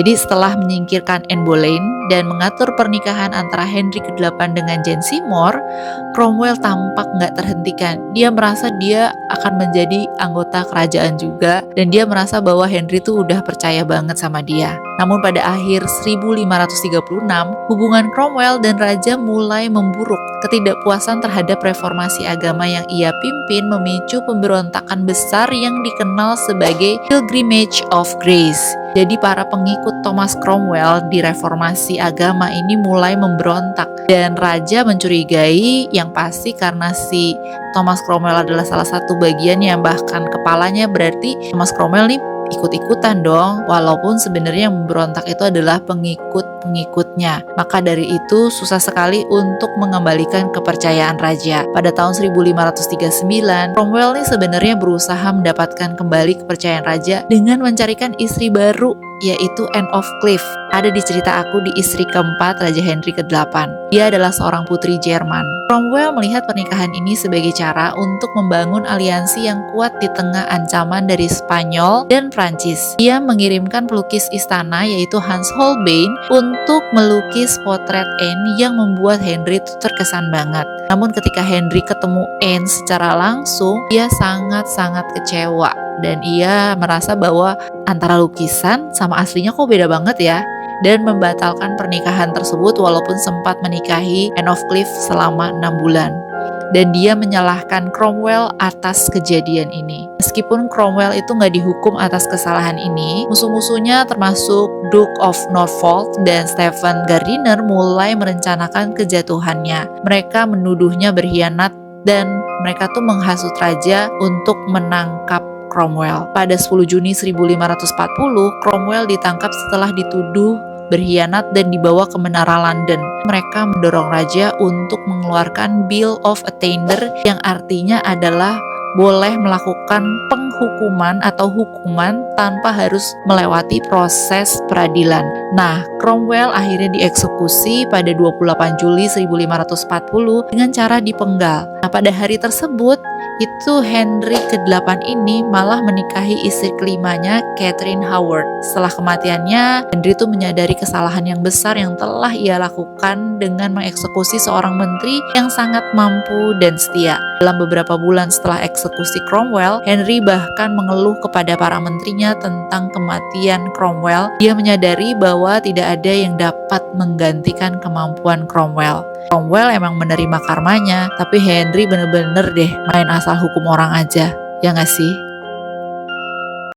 Jadi setelah menyingkirkan Anne Boleyn dan mengatur pernikahan antara Henry ke-8 dengan Jane Seymour, Cromwell tampak nggak terhentikan. Dia merasa dia akan menjadi anggota kerajaan juga, dan dia merasa bahwa Henry tuh udah percaya banget sama dia. Namun pada akhir 1536, hubungan Cromwell dan raja mulai memburuk. Ketidakpuasan terhadap reformasi agama yang ia pimpin memicu pemberontakan besar yang dikenal sebagai Pilgrimage of Grace. Jadi para pengikut Thomas Cromwell di reformasi agama ini mulai memberontak, dan raja mencurigai yang pasti karena si Thomas Cromwell adalah salah satu bagian yang bahkan kepalanya, berarti Thomas Cromwell nih ikut-ikutan dong, walaupun sebenarnya yang memberontak itu adalah pengikut-pengikutnya. Maka dari itu susah sekali untuk mengembalikan kepercayaan raja. Pada tahun 1539, Cromwell nih sebenarnya berusaha mendapatkan kembali kepercayaan raja dengan mencarikan istri baru, yaitu Anne of Cleves. Ada di cerita aku di istri keempat Raja Henry ke-8. Dia adalah seorang putri Jerman. Cromwell melihat pernikahan ini sebagai cara untuk membangun aliansi yang kuat di tengah ancaman dari Spanyol dan Prancis. Dia mengirimkan pelukis istana yaitu Hans Holbein untuk melukis potret Anne yang membuat Henry itu terkesan banget. Namun ketika Henry ketemu Anne secara langsung, dia sangat-sangat kecewa. Dan ia merasa bahwa antara lukisan sama aslinya kok beda banget ya, dan membatalkan pernikahan tersebut walaupun sempat menikahi Anne of Cleves selama 6 bulan. Dan dia menyalahkan Cromwell atas kejadian ini. Meskipun Cromwell itu nggak dihukum atas kesalahan ini, musuh-musuhnya termasuk Duke of Norfolk dan Stephen Gardiner mulai merencanakan kejatuhannya. Mereka menuduhnya berkhianat dan mereka tuh menghasut raja untuk menangkap Cromwell. Pada 10 Juni 1540, Cromwell ditangkap setelah dituduh berkhianat dan dibawa ke menara London. Mereka mendorong raja untuk mengeluarkan Bill of Attainder yang artinya adalah boleh melakukan penghukuman atau hukuman tanpa harus melewati proses peradilan. Nah, Cromwell akhirnya dieksekusi pada 28 Juli 1540 dengan cara dipenggal. Nah, pada hari tersebut itu Henry ke-8 ini malah menikahi istri kelimanya, Catherine Howard. Setelah kematiannya, Henry itu menyadari kesalahan yang besar yang telah ia lakukan dengan mengeksekusi seorang menteri yang sangat mampu dan setia. Dalam beberapa bulan setelah eksekusi Cromwell, Henry bahkan mengeluh kepada para menterinya tentang kematian Cromwell. Dia menyadari bahwa tidak ada yang dapat menggantikan kemampuan Cromwell. Cromwell emang menerima karmanya, tapi Henry bener-bener deh main asal hukum orang aja, ya nggak sih?